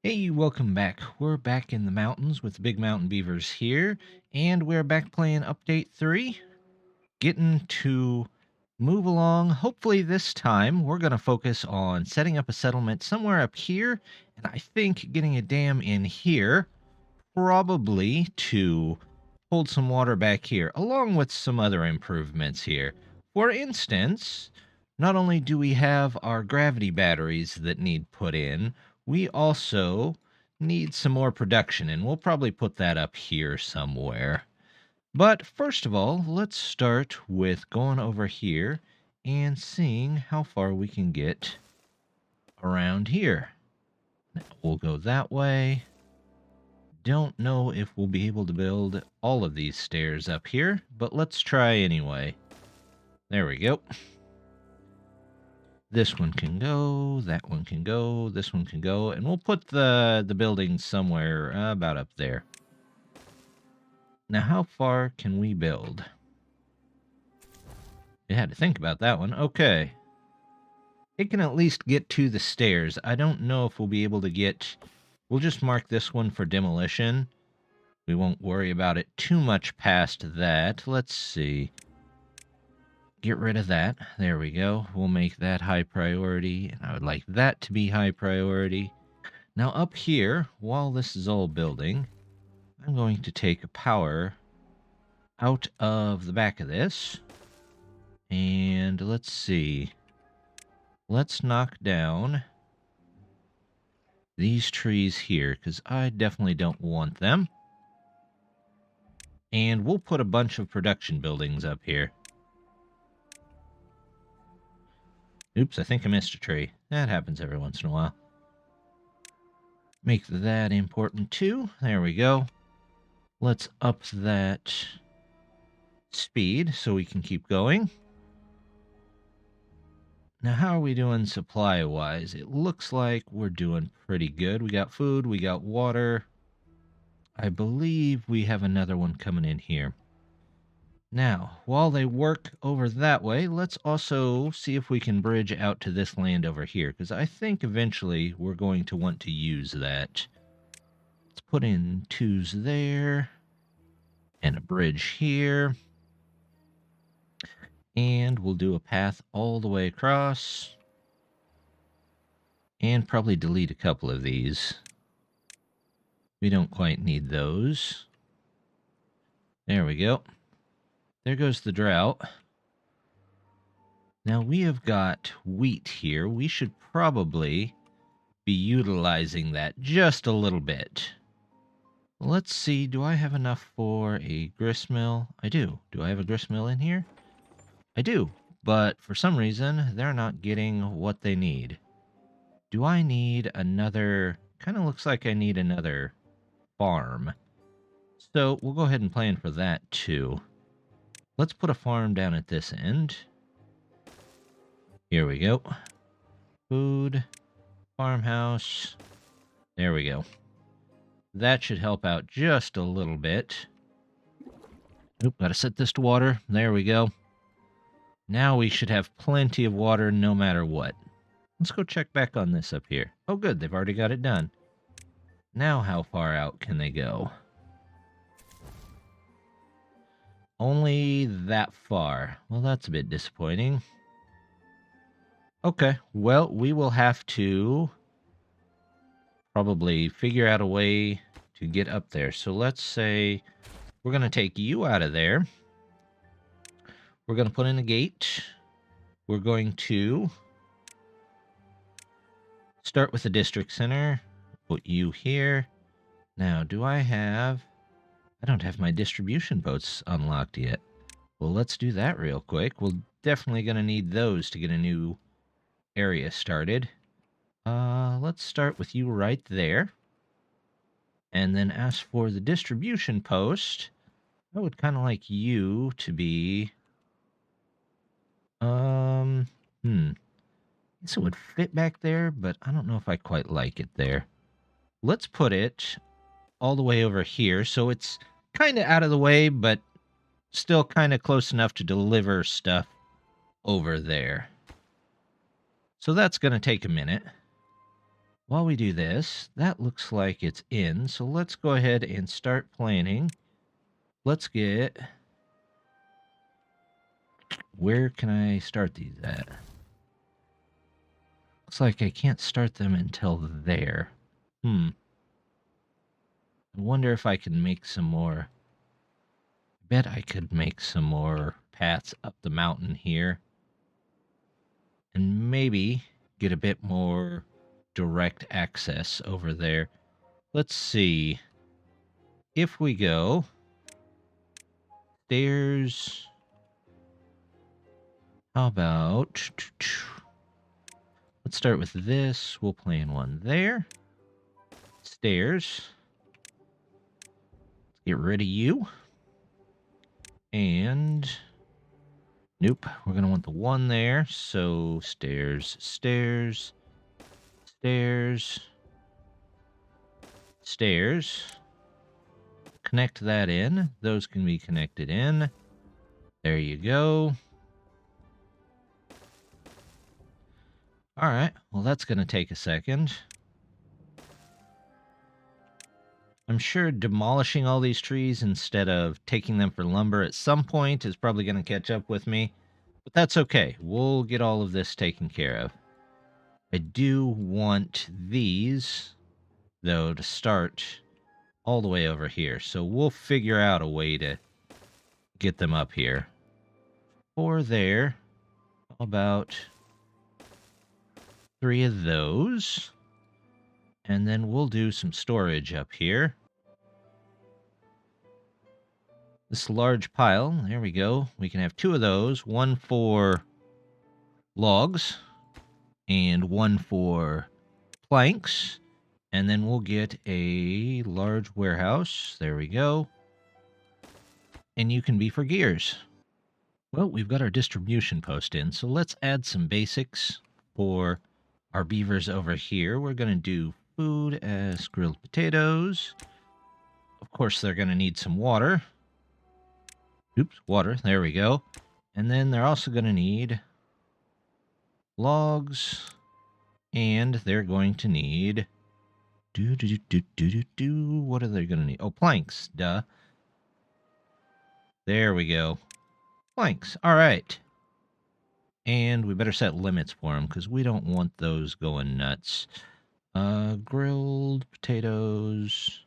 Hey, welcome back. We're back in the mountains with the big mountain beavers here, and we're back playing Update 3, getting to move along. Hopefully, this time we're going to focus on setting up a settlement somewhere up here, and I think getting a dam in here, probably to hold some water back here, along with some other improvements here. For instance, not only do we have our gravity batteries that need put in, we also need some more production, and we'll probably put that up here somewhere. But first of all, let's start with going over here and seeing how far we can get around here. We'll go that way. Don't know if we'll be able to build all of these stairs up here, but let's try anyway. There we go. This one can go, that one can go, this one can go, and we'll put the building somewhere about up there. Now, how far can we build? You had to think about that one. Okay. It can at least get to the stairs. I don't know if we'll be able to get... We'll just mark this one for demolition. We won't worry about it too much past that. Let's see. Get rid of that. There we go. We'll make that high priority. And I would like that to be high priority. Now up here, while this is all building, I'm going to take a power out of the back of this. And let's see. Let's knock down these trees here, because I definitely don't want them. And we'll put a bunch of production buildings up here. Oops, I think I missed a tree. That happens every once in a while. Make that important too. There we go. Let's up that speed so we can keep going. Now, how are we doing supply-wise? It looks like we're doing pretty good. We got food, we got water. I believe we have another one coming in here. Now, while they work over that way, let's also see if we can bridge out to this land over here, because I think eventually we're going to want to use that. Let's put in 2s there, and a bridge here. And we'll do a path all the way across. And probably delete a couple of these. We don't quite need those. There we go. There goes the drought. Now we have got wheat here. We should probably be utilizing that just a little bit. Let's see, do I have enough for a gristmill? I do. Do I have a gristmill in here? I do, but for some reason, they're not getting what they need. Do I need another... Kind of looks like I need another farm. So we'll go ahead and plan for that too. Let's put a farm down at this end. Here we go. Food, farmhouse. There we go. That should help out just a little bit. Oop, gotta set this to water. There we go. Now we should have plenty of water no matter what. Let's go check back on this up here. Oh good, they've already got it done. Now how far out can they go? Only that far. Well, that's a bit disappointing. Okay, well, we will have to probably figure out a way to get up there. So let's say we're going to take you out of there. We're going to put in a gate. We're going to start with the district center. Put you here. Now, do I have... I don't have my distribution boats unlocked yet. Well, let's do that real quick. We're definitely going to need those to get a new area started. Let's start with you right there. And then as for the distribution post, I would kind of like you to be... I guess it would fit back there, but I don't know if I quite like it there. Let's put it all the way over here, so it's kind of out of the way, but still kind of close enough to deliver stuff over there. So that's going to take a minute. while we do this, that looks like it's in. So let's go ahead and start planning. Let's get... Where can I start these at? Looks like I can't start them until there. I wonder if I can make some more. Bet I could make some more paths up the mountain here. And maybe get a bit more direct access over there. Let's see. If we go stairs, how about... Let's start with this. We'll plan one there. Stairs. Let's get rid of you. And... Nope, we're going to want the one there. So stairs, stairs, stairs, stairs. Connect that in. Those can be connected in. There you go. All right, well, that's going to take a second. I'm sure demolishing all these trees instead of taking them for lumber at some point is probably going to catch up with me. But that's okay. We'll get all of this taken care of. I do want these, though, to start all the way over here. So we'll figure out a way to get them up here. Or there. How about 3 of those? And then we'll do some storage up here. This large pile, there we go. We can have 2 of those. One for logs and one for planks. And then we'll get a large warehouse. There we go. And you can be for gears. Well, we've got our distribution post in, so let's add some basics for our beavers over here. We're going to do food as grilled potatoes. Of course, they're going to need some water. Oops, water. There we go. And then they're also going to need logs. And they're going to need... What are they going to need? Oh, planks. Duh. There we go. Planks. All right. And we better set limits for them because we don't want those going nuts. Grilled potatoes.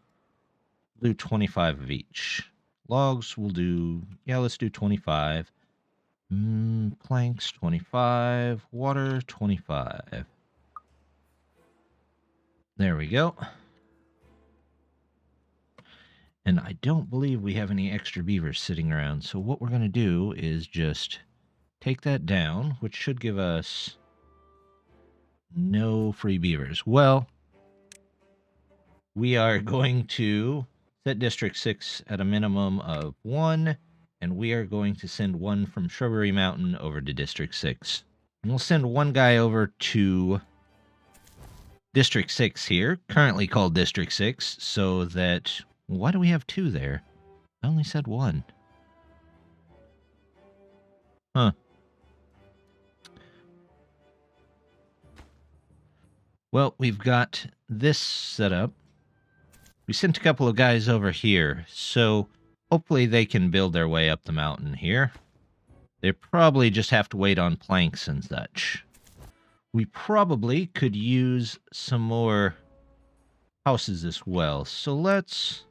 We'll do 25 of each. Logs we'll do... Yeah, let's do 25. Planks, 25. Water, 25. There we go. And I don't believe we have any extra beavers sitting around. So what we're going to do is just take that down, which should give us no free beavers. Well, we are going to set District 6 at a minimum of 1, and we are going to send 1 from Shrubbery Mountain over to District 6. And we'll send 1 guy over to District 6 here, currently called District 6, so that... Why do we have 2 there? I only said 1. Huh. Well, we've got this set up. We sent a couple of guys over here, so hopefully they can build their way up the mountain here. They probably just have to wait on planks and such. We probably could use some more houses as well, so let's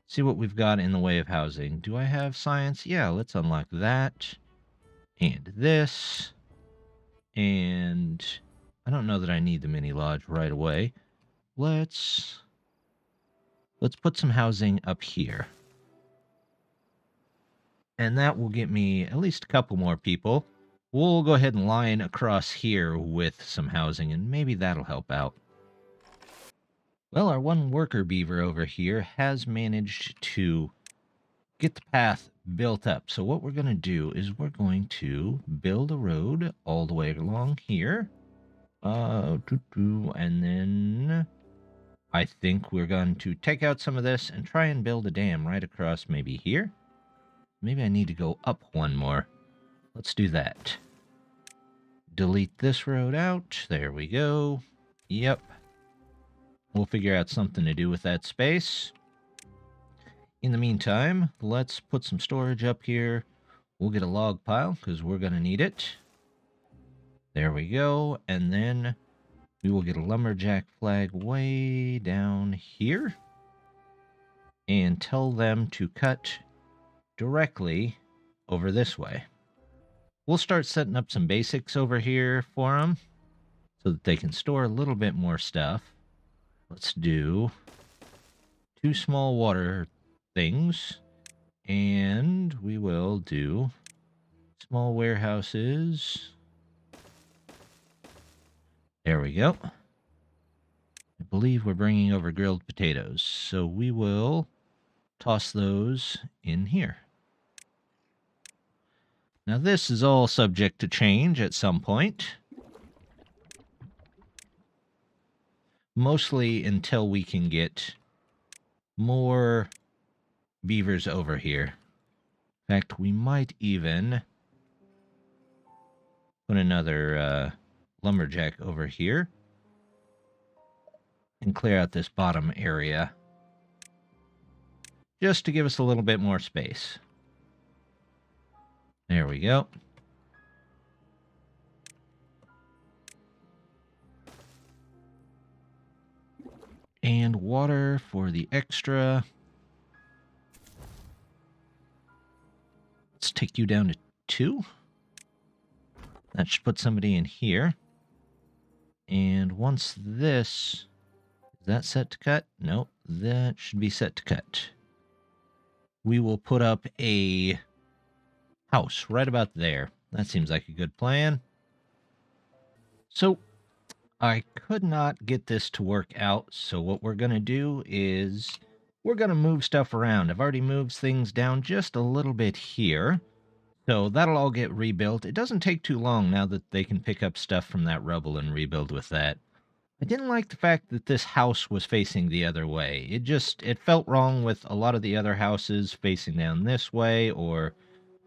see what we've got in the way of housing. Do I have science? Yeah, let's unlock that. And this. And I don't know that I need the mini lodge right away. Let's put some housing up here. And that will get me at least a couple more people. We'll go ahead and line across here with some housing, and maybe that'll help out. Well, our 1 worker beaver over here has managed to get the path built up. So what we're going to do is we're going to build a road all the way along here. And then I think we're going to take out some of this and try and build a dam right across maybe here. Maybe I need to go up 1 more. Let's do that. Delete this road out. There we go. Yep. We'll figure out something to do with that space. In the meantime, let's put some storage up here. We'll get a log pile because we're going to need it. There we go. And then we will get a lumberjack flag way down here and tell them to cut directly over this way. We'll start setting up some basics over here for them so that they can store a little bit more stuff. Let's do 2 small water things, and we will do small warehouses. There we go. I believe we're bringing over grilled potatoes, so we will toss those in here. Now this is all subject to change at some point. Mostly until we can get more beavers over here. In fact, we might even put another lumberjack over here and clear out this bottom area just to give us a little bit more space. There we go. And water for the extra. Let's take you down to 2. That should put somebody in here. And once this... Is that set to cut? Nope, that should be set to cut. We will put up a house right about there. That seems like a good plan. So, I could not get this to work out, so what we're going to do is we're going to move stuff around. I've already moved things down just a little bit here, so that'll all get rebuilt. It doesn't take too long now that they can pick up stuff from that rubble and rebuild with that. I didn't like the fact that this house was facing the other way. It felt wrong with a lot of the other houses facing down this way or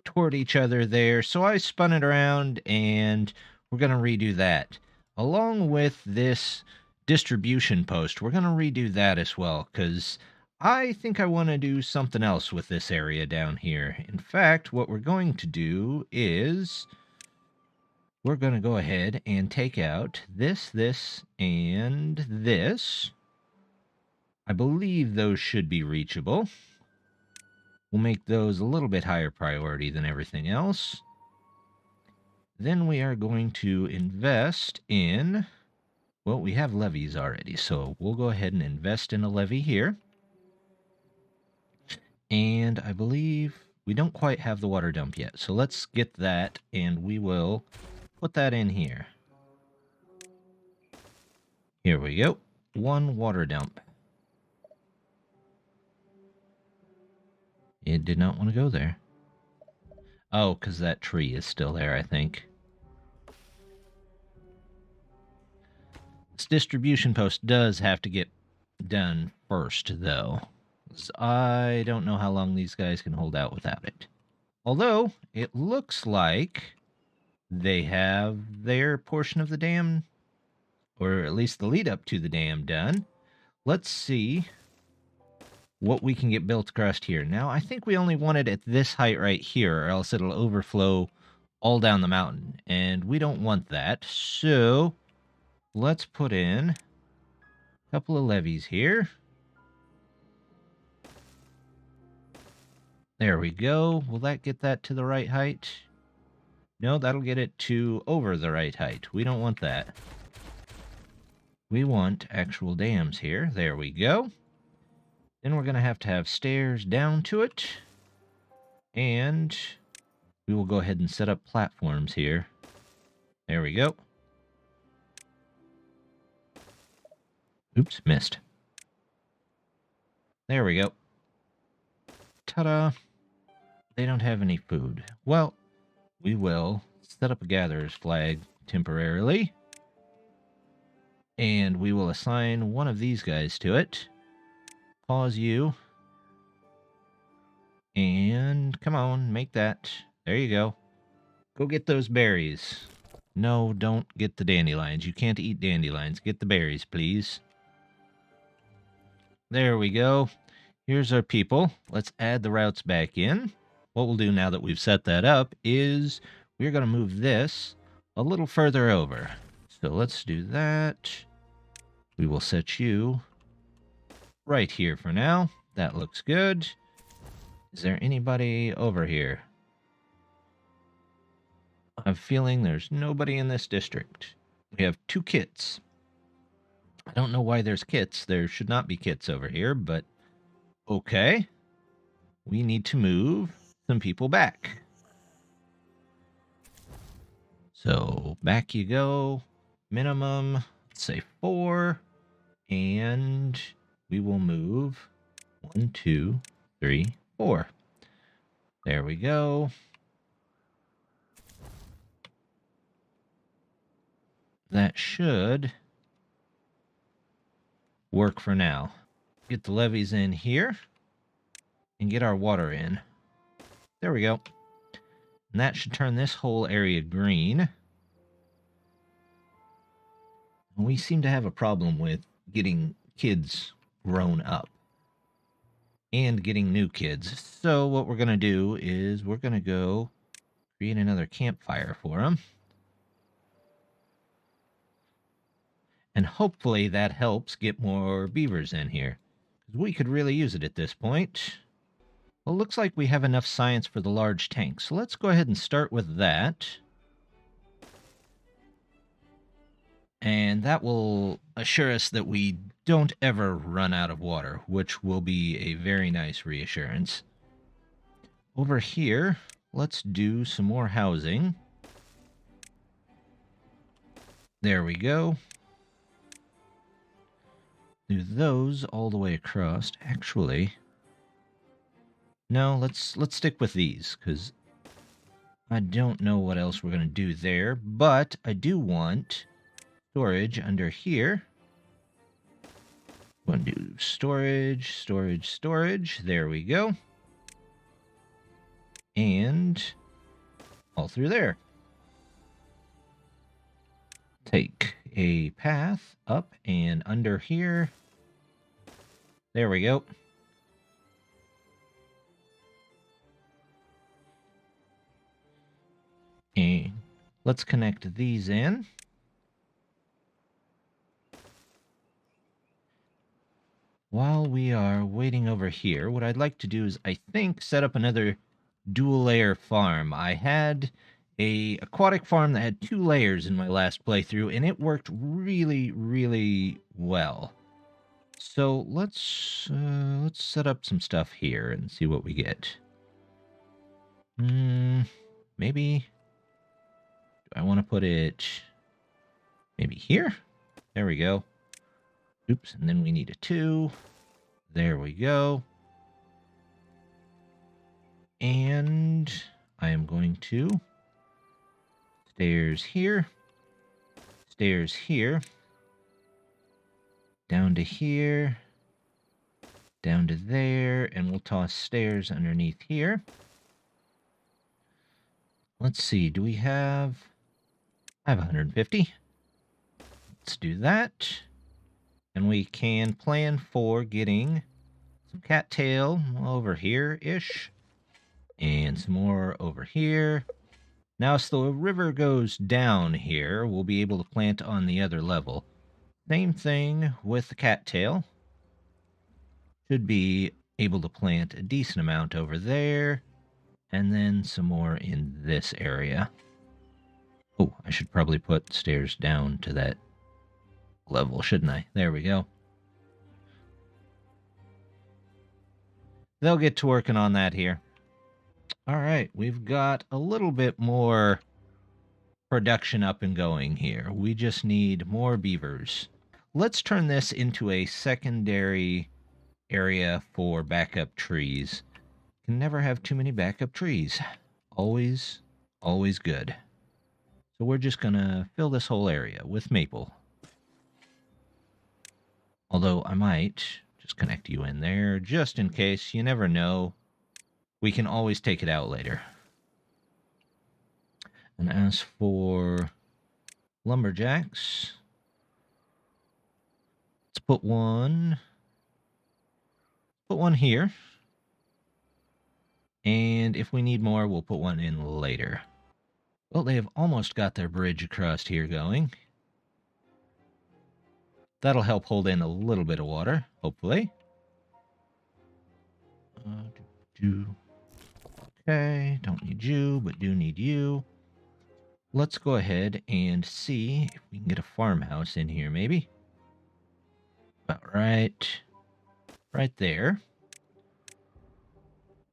toward each other there, so I spun it around and we're going to redo that. Along with this distribution post, we're going to redo that as well, because I think I want to do something else with this area down here. In fact, what we're going to do is we're going to go ahead and take out this, and this. I believe those should be reachable. We'll make those a little bit higher priority than everything else. Then we are going to invest in... Well, we have levees already, so we'll go ahead and invest in a levee here. And I believe we don't quite have the water dump yet, so let's get that, and we will put that in here. Here we go. 1 water dump. It did not want to go there. Oh, because that tree is still there, I think. This distribution post does have to get done first, though. I don't know how long these guys can hold out without it. Although, it looks like they have their portion of the dam, or at least the lead up to the dam, done. Let's see what we can get built across here. Now, I think we only want it at this height right here, or else it'll overflow all down the mountain, and we don't want that. So, let's put in a couple of levees here. There we go. Will that get that to the right height? No, that'll get it to over the right height. We don't want that. We want actual dams here. There we go. Then we're going to have stairs down to it. And we will go ahead and set up platforms here. There we go. Oops, missed. There we go. Ta-da! They don't have any food. Well, we will set up a gatherer's flag temporarily. And we will assign one of these guys to it. Pause you. And come on, make that. There you go. Go get those berries. No, don't get the dandelions. You can't eat dandelions. Get the berries, please. There we go. Here's our people. Let's add the routes back in. What we'll do now that we've set that up is we're going to move this a little further over. So let's do that. We will set you right here for now. That looks good. Is there anybody over here? I'm feeling there's nobody in this district. We have 2 kits. I don't know why there's kits. There should not be kits over here, but okay. We need to move some people back. So back you go. Minimum, let's say 4. And we will move 1, 2, 3, 4. There we go. That should work for now. Get the levees in here and get our water in. There we go. And that should turn this whole area green. We seem to have a problem with getting kids grown up and getting new kids. So what we're going to do is we're going to go create another campfire for them. And hopefully that helps get more beavers in here, because we could really use it at this point. Well, it looks like we have enough science for the large tank, so let's go ahead and start with that. And that will assure us that we don't ever run out of water, which will be a very nice reassurance. Over here, let's do some more housing. There we go. Do those all the way across. Actually, no, let's stick with these, because I don't know what else we're going to do there, but I do want storage under here. I'm going to do storage, storage, storage. There we go. And all through there. Take a path up and under here. There we go. And let's connect these in. While we are waiting over here, what I'd like to do is, I think, set up another dual layer farm. I had a aquatic farm that had 2 layers in my last playthrough, and it worked really, really well. So let's set up some stuff here and see what we get. Maybe I want to put it maybe here. There we go. Oops, and then we need a 2. There we go. And I am going to stairs here, down to here, down to there, and we'll toss stairs underneath here. Let's see, do we have... I have 150. Let's do that. And we can plan for getting some cattail over here-ish. And some more over here. Now, as the river goes down here, we'll be able to plant on the other level. Same thing with the cattail. Should be able to plant a decent amount over there. And then some more in this area. Oh, I should probably put stairs down to that level, shouldn't I? There we go. They'll get to working on that here. All right, we've got a little bit more production up and going here. We just need more beavers. Let's turn this into a secondary area for backup trees. Can never have too many backup trees. Always, always good. So we're just going to fill this whole area with maple. Although I might just connect you in there just in case. You never know. We can always take it out later. And as for lumberjacks, let's put one put one here. And if we need more, we'll put one in later. Well, they have almost got their bridge across here going. That'll help hold in a little bit of water, hopefully. Okay, don't need you, but do need you. Let's go ahead and see if we can get a farmhouse in here, maybe. About right there.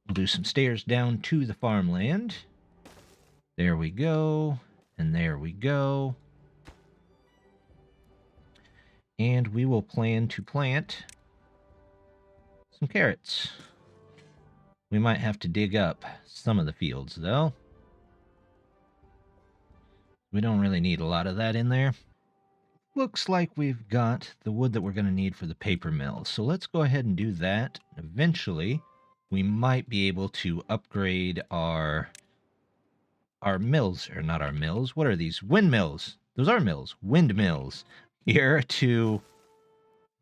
We'll do some stairs down to the farmland. There we go, and there we go. And we will plan to plant some carrots. We might have to dig up some of the fields, though. We don't really need a lot of that in there. Looks like we've got the wood that we're going to need for the paper mill. So let's go ahead and do that. Eventually, we might be able to upgrade our mills, or not our mills. What are these? Windmills. Those are mills. Windmills. Here to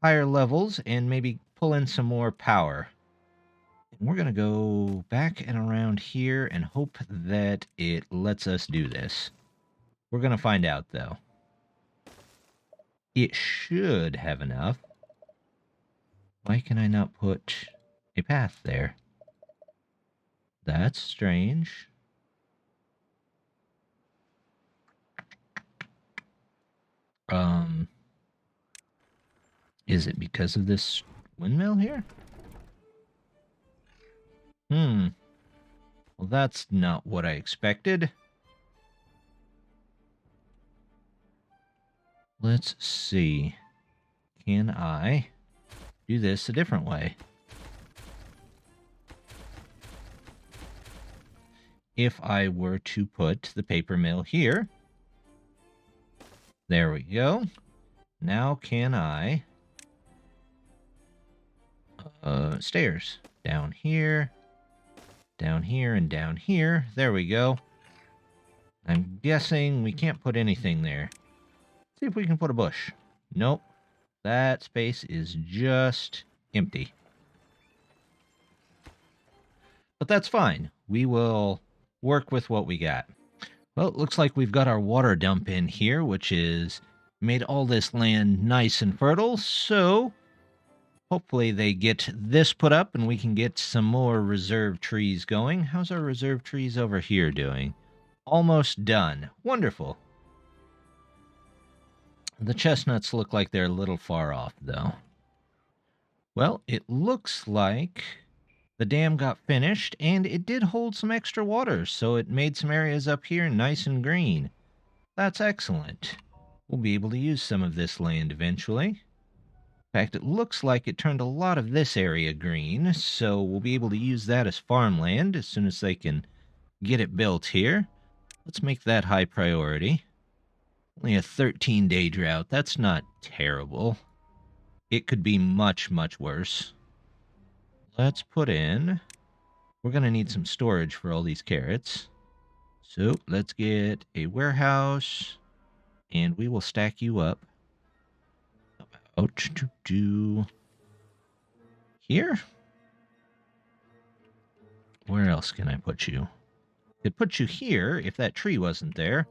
higher levels and maybe pull in some more power. We're going to go back and around here and hope that it lets us do this. We're going to find out, though. It should have enough. Why can I not put a path there? That's strange. Is it because of this windmill here? Well, that's not what I expected. Let's see. Can I do this a different way? If I were to put the paper mill here. There we go. Now can I... stairs. Down here, and down here. There we go. I'm guessing we can't put anything there. See if we can put a bush. Nope. That space is just empty. But that's fine. We will work with what we got. Well, it looks like we've got our water dump in here, which is made all this land nice and fertile. So hopefully they get this put up and we can get some more reserve trees going. How's our reserve trees over here doing? Almost done. Wonderful. The chestnuts look like they're a little far off, though. Well, it looks like the dam got finished, and it did hold some extra water, so it made some areas up here nice and green. That's excellent. We'll be able to use some of this land eventually. In fact, it looks like it turned a lot of this area green, so we'll be able to use that as farmland as soon as they can get it built here. Let's make that high priority. Only a 13-day drought. That's not terrible. It could be much, much worse. Let's put in... We're going to need some storage for all these carrots. So let's get a warehouse, and we will stack you up about to here. Where else can I put you? I could put you here if that tree wasn't there.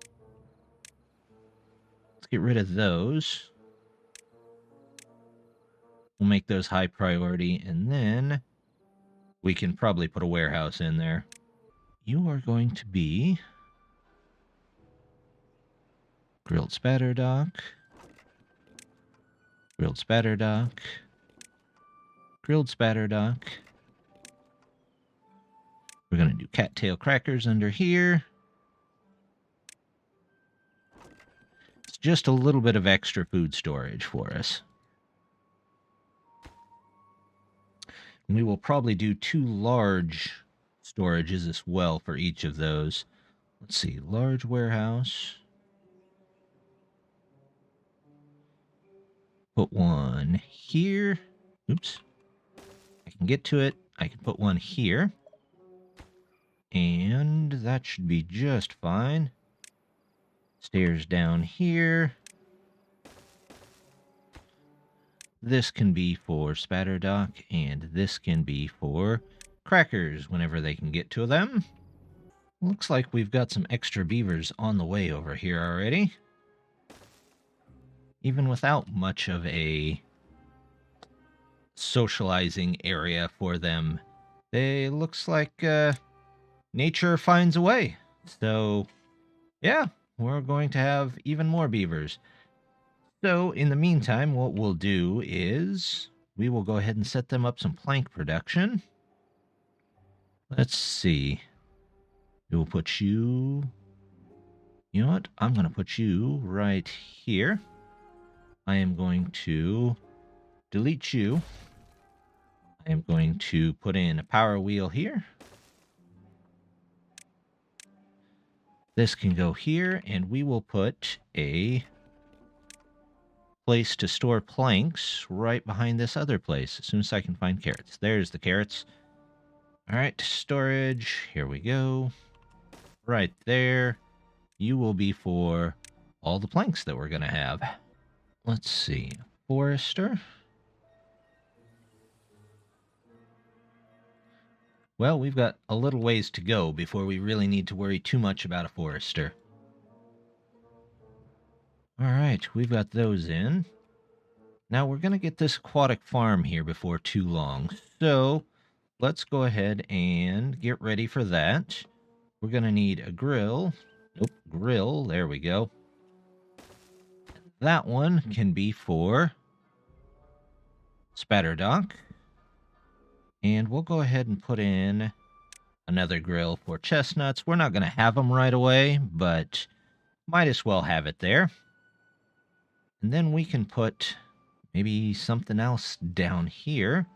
Let's get rid of those. We'll make those high priority, and then we can probably put a warehouse in there. You are going to be grilled spatter dock, grilled spatter dock, grilled spatter dock. We're going to do cattail crackers under here. It's just a little bit of extra food storage for us. We will probably do 2 large storages as well for each of those. Let's see, large warehouse. Put one here. Oops. I can get to it. I can put one here. And that should be just fine. Stairs down here. This can be for Spatterdock, and this can be for crackers whenever they can get to them. Looks like we've got some extra beavers on the way over here already. Even without much of a socializing area for them, they looks like nature finds a way. So, yeah, we're going to have even more beavers. So, in the meantime, what we'll do is we will go ahead and set them up some plank production. Let's see. We will put you... You know what? I'm going to put you right here. I am going to delete you. I am going to put in a power wheel here. This can go here, and we will put a place to store planks right behind this other place as soon as I can find carrots. There's the carrots. All right, storage. Here we go. Right there. You will be for all the planks that we're going to have. Let's see. Forester. Well, we've got a little ways to go before we really need to worry too much about a forester. All right, we've got those in. Now we're going to get this aquatic farm here before too long. So let's go ahead and get ready for that. We're going to need a grill. Nope, grill. There we go. That one can be for Spatterdock. And we'll go ahead and put in another grill for chestnuts. We're not going to have them right away, but might as well have it there. And then we can put maybe something else down here.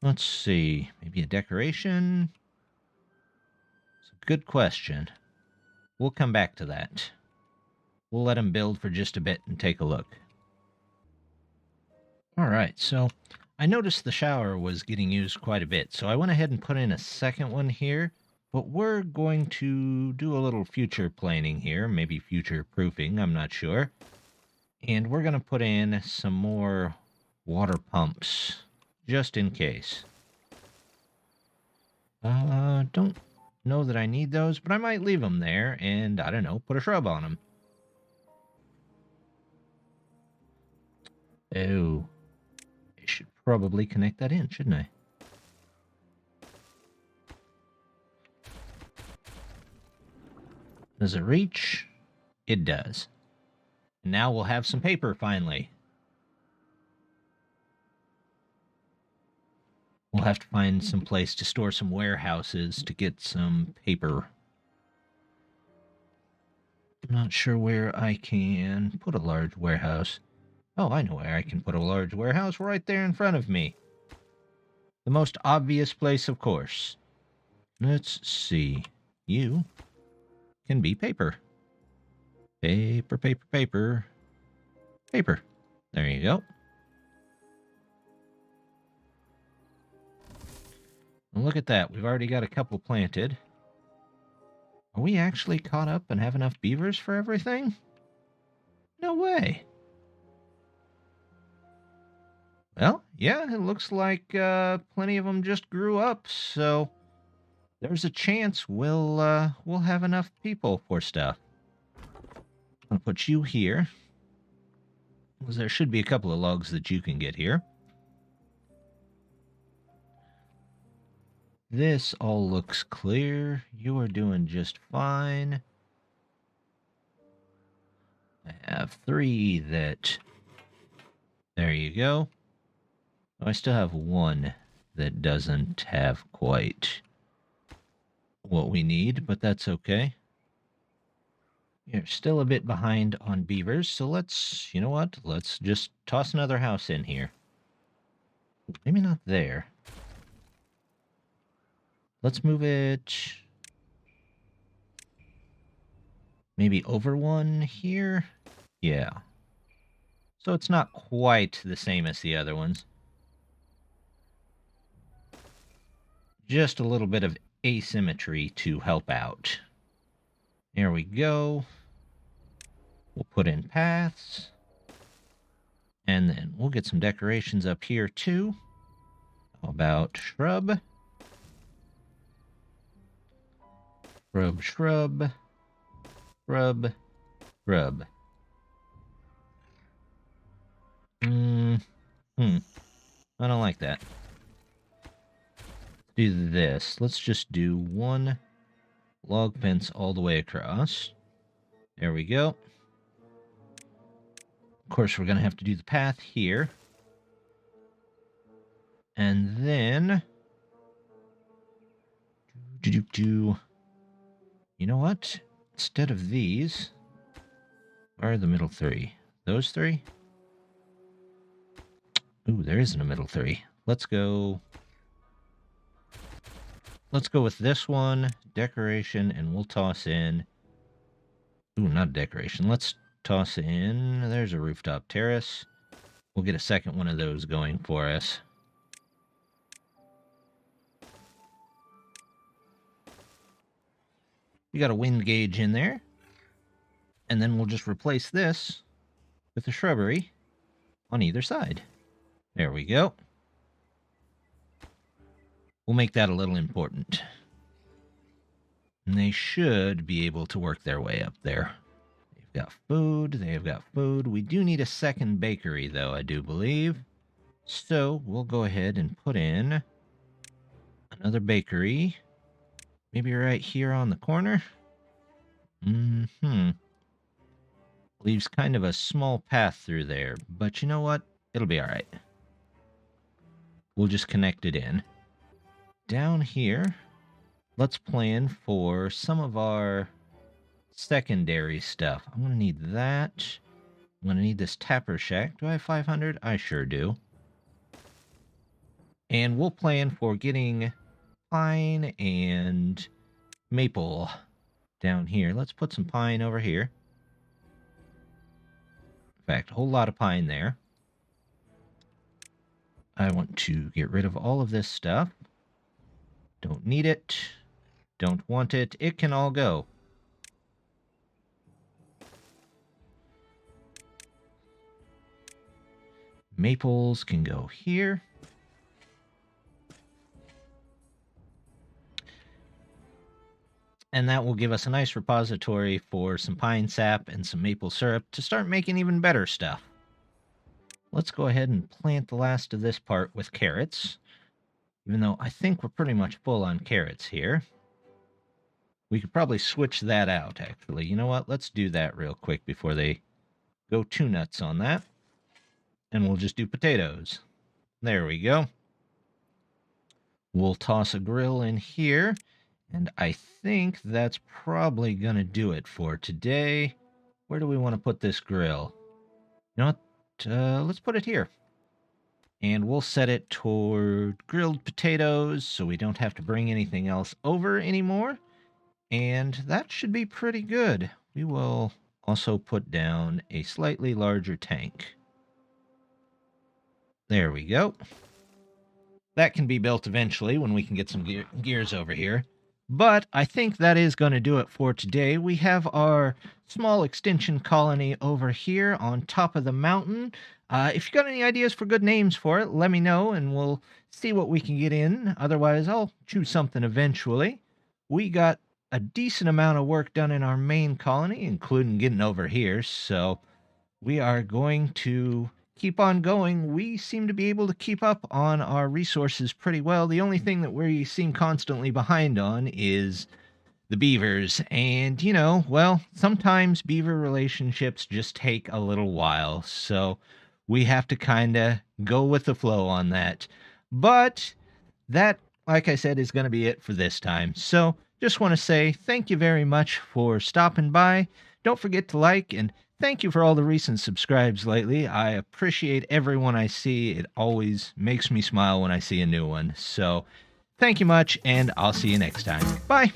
Let's see. Maybe a decoration? It's a good question. We'll come back to that. We'll let them build for just a bit and take a look. All right, so I noticed the shower was getting used quite a bit, so I went ahead and put in a second one here. But we're going to do a little future planning here, maybe future proofing, I'm not sure. And we're going to put in some more water pumps, just in case. Don't know that I need those, but I might leave them there and, I don't know, put a shrub on them. Oh, I should probably connect that in, shouldn't I? Does it reach? It does. And now we'll have some paper finally. We'll have to find some place to store some warehouses to get some paper. I'm not sure where I can put a large warehouse. Oh, I know where I can put a large warehouse right there in front of me. The most obvious place, of course. Let's see. You can be paper. Paper, paper, paper. Paper. There you go. And look at that. We've already got a couple planted. Are we actually caught up and have enough beavers for everything? No way. Well, yeah, it looks like plenty of them just grew up, so there's a chance we'll have enough people for stuff. I'll put you here, because there should be a couple of logs that you can get here. This all looks clear. You are doing just fine. I have 3 that... There you go. Oh, I still have 1 that doesn't have quite what we need, but that's okay. You're still a bit behind on beavers, so let's, you know what? Let's just toss another house in here. Maybe not there. Let's move it maybe over 1 here. Yeah. So it's not quite the same as the other ones. Just a little bit of asymmetry to help out. There we go. We'll put in paths. And then we'll get some decorations up here too. How about shrub? Shrub, shrub, shrub, shrub. I don't like that. Do this. Let's just do one log fence all the way across. There we go. Of course, we're going to have to do the path here. And then... You know what? Instead of these... Where are the middle three? Those three? Ooh, there isn't a middle three. Let's go... Let's go with this one, decoration, and we'll toss in... Ooh, not decoration. Let's toss in... There's a rooftop terrace. We'll get a second one of those going for us. We got a wind gauge in there. And then we'll just replace this with a shrubbery on either side. There we go. We'll make that a little important. And they should be able to work their way up there. They've got food. They've got food. We do need a second bakery, though, I do believe. So we'll go ahead and put in another bakery. Maybe right here on the corner. Leaves kind of a small path through there. But you know what? It'll be all right. We'll just connect it in. Down here, let's plan for some of our secondary stuff. I'm going to need that. I'm going to need this tapper shack. Do I have 500? I sure do. And we'll plan for getting pine and maple down here. Let's put some pine over here. In fact, a whole lot of pine there. I want to get rid of all of this stuff. Don't need it. Don't want it. It can all go. Maples can go here. And that will give us a nice repository for some pine sap and some maple syrup to start making even better stuff. Let's go ahead and plant the last of this part with carrots. Even though I think we're pretty much full on carrots here. We could probably switch that out, actually. You know what? Let's do that real quick before they go too nuts on that. And we'll just do potatoes. There we go. We'll toss a grill in here. And I think that's probably going to do it for today. Where do we want to put this grill? You know what? Let's put it here. And we'll set it toward grilled potatoes so we don't have to bring anything else over anymore. And that should be pretty good. We will also put down a slightly larger tank. There we go. That can be built eventually when we can get some gears over here. But I think that is going to do it for today. We have our small extension colony over here on top of the mountain. If you got any ideas for good names for it, let me know and we'll see what we can get in. Otherwise, I'll choose something eventually. We got a decent amount of work done in our main colony, including getting over here. So we are going to keep on going. We seem to be able to keep up on our resources pretty well. The only thing that we seem constantly behind on is the beavers. And, you know, well, sometimes beaver relationships just take a little while. So we have to kind of go with the flow on that. But that, like I said, is going to be it for this time. So just want to say thank you very much for stopping by. Don't forget to like, and thank you for all the recent subscribes lately. I appreciate everyone I see. It always makes me smile when I see a new one. So thank you much, and I'll see you next time. Bye.